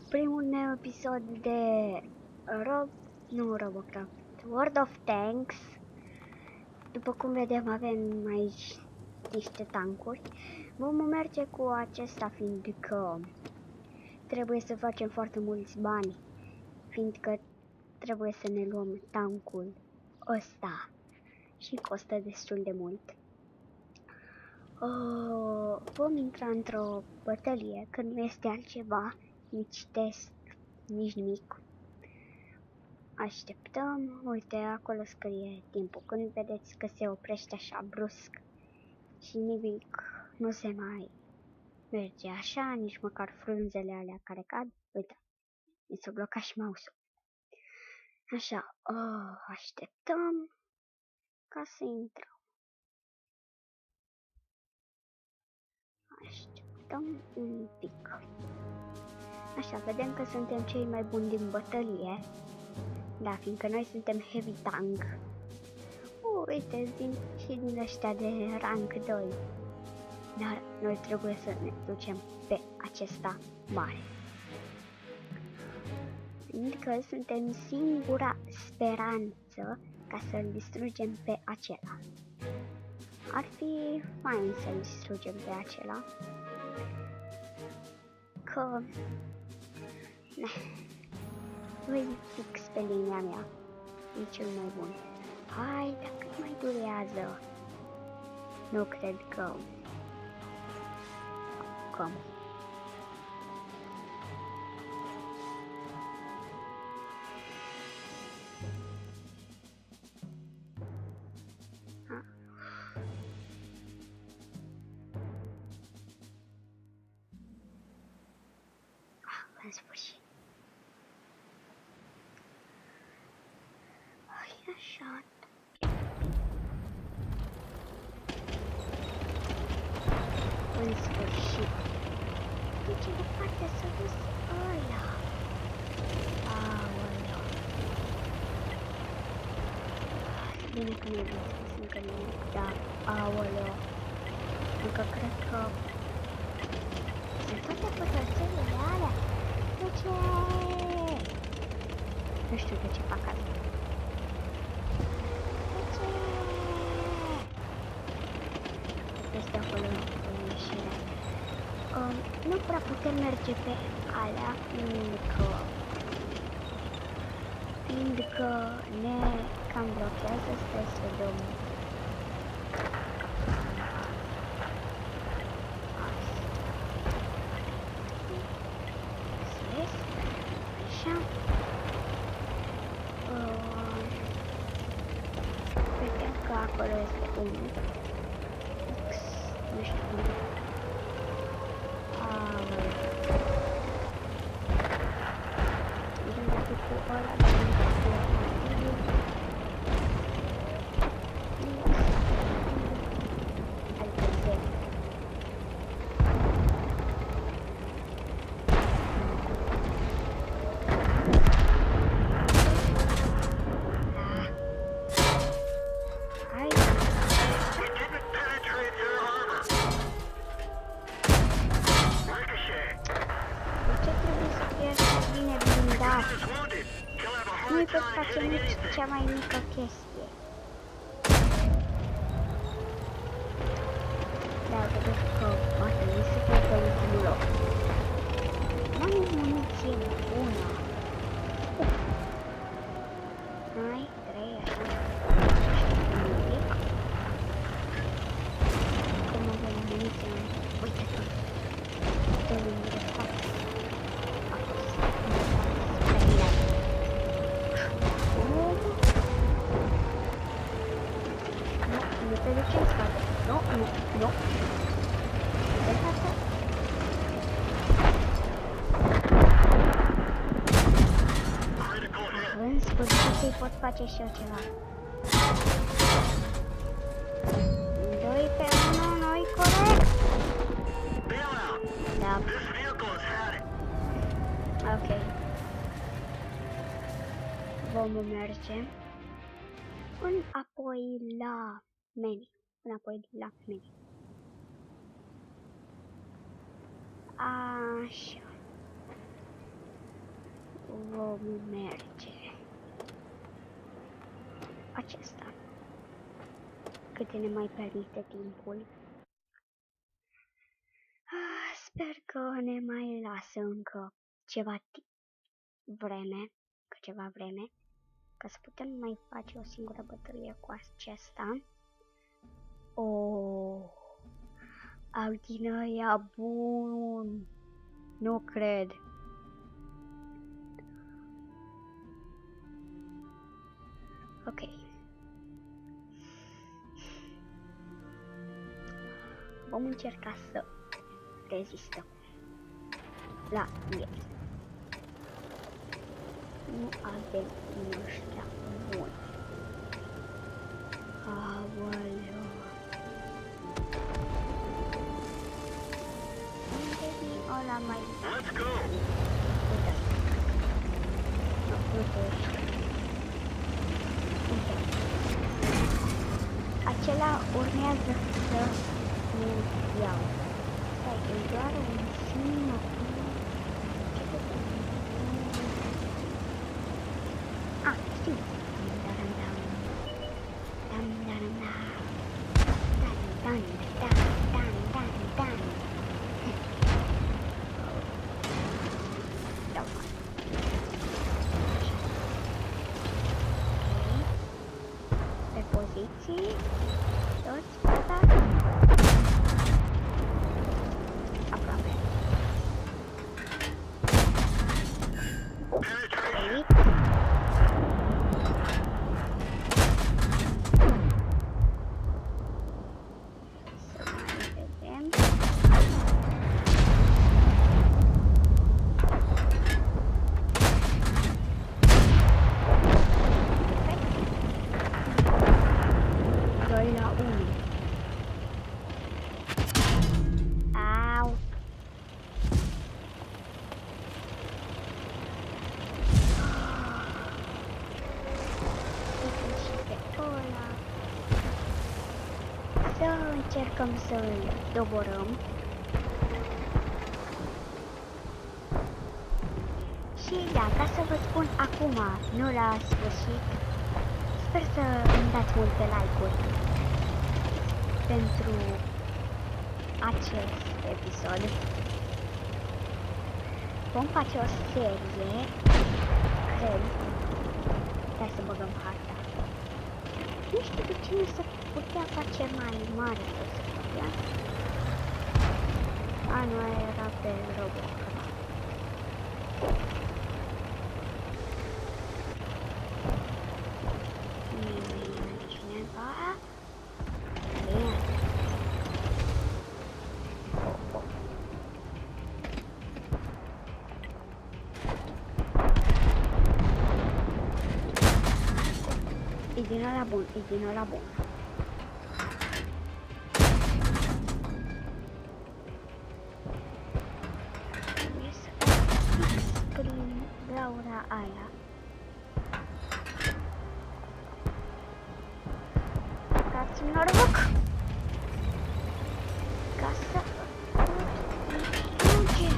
primul meu episod de Robocraft, World of Tanks. După cum vedem, avem aici niște tancuri. Vom merge cu acesta, fiindcă trebuie să facem foarte mulți bani, fiindcă trebuie să ne luăm tancul ăsta și costă destul de mult. Vom intra într-o bătălie, că nu este altceva, nici test, nici nimic. Așteptăm, uite, acolo scrie timpul. Când vedeți că se oprește așa brusc și nimic nu se mai merge așa, nici măcar frunzele alea care cad, uite, mi s-a blocat și mouse-ul. Așa, așteptăm ca să intrăm. Așteptăm un pic. Așa, vedem că suntem cei mai buni din bătălie. Da, fiindcă noi suntem heavy tank. Uite, și din ăștia de rank 2. Dar noi trebuie să ne ducem pe acesta mare. Fiindcă suntem singura speranță ca să-l distrugem pe acela. Ar fi fain să-l distrugem pe acela. Că... nu-i fix pe linia mea. E cel mai bun. Hai, dar cât mai durează? Nu cred că... Cum? În sfârșit. Ai, așa. În sfârșit. De ce departe s-a dus ăla? Aoleu. Bine că nu-i văzut încă nimic, dar aoleu. Încă cred că sunt toate pătrățelele alea. De ce? Nu știu de ce fac asta. De ce? Este acolo în ieșire. Nu prea putem merge pe alea, fiindcă ne cam blochează. Stai să vedem. Așa. Vedem că acolo este un X, nu știu cum. Cu ăla de nu-i pot face nici cea mai mică chestie. Da, vedeți că poate mi se fie pe ultimul loc. N-am muniție bună. Hai, 3, așa. Un pic. Cum avem muniție, uite că. De unde de fapt. Nu, de ce spate? Nu. În sfârșit îi pot face și eu ceva. 2 pe 1, noi corect? Da. Ok. Vom merge înapoi la menu. Așa. vom merge? Acesta. Câte ne mai permite timpul. Sper că ne mai lasă încă ceva vreme, ca să putem mai face o singură bătălie cu acesta. Au din ăia bun. Nu cred. Ok. Vom încerca să rezistăm la el. Nu avem din ăștia buni. Aoleu. Unde vin ăla mai... Let's go! Uite. Uite. Uite. Acela urmează să nu iau. Stai, e doar un singur. Știu. Pe poziții. Toți gata. Aproape. Încercăm să-l doborâm. Și da, ca să vă spun acum, nu la sfârșit, sper să îmi dați multe like-uri pentru acest episod. Vom face o serie, cred. Hai să băgăm harta. Nu știu de ce nu se putea face mai mare să se putea. A, nu era pe robot. Cineva? Bine. E din ăla bun, e din ăla bun. Trebuie să fix prin gaura aia. Dați-mi noroc! Ca să fuge!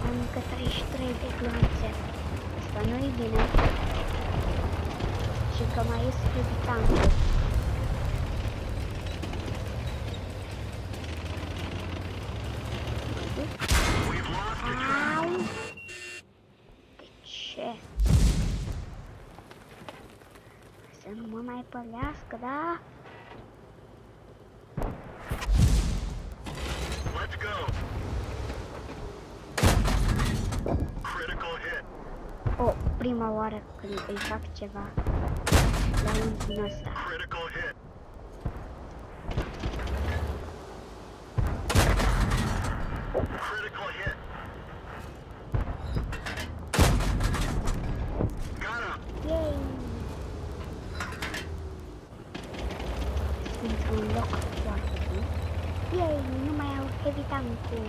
Am încă 33 de glonțe. Asta nu-i bine. Și că mai ies heavy tank-uri. Au! De ce? Să nu mă mai pălească, da? Let's go! Critical hit! Prima oară când îi fac ceva la un din ăsta. Critical hit! Critical hit! Got him! Yay! Sunt un loc foarte bun. Yay! Nu mai au heavy tank-ul.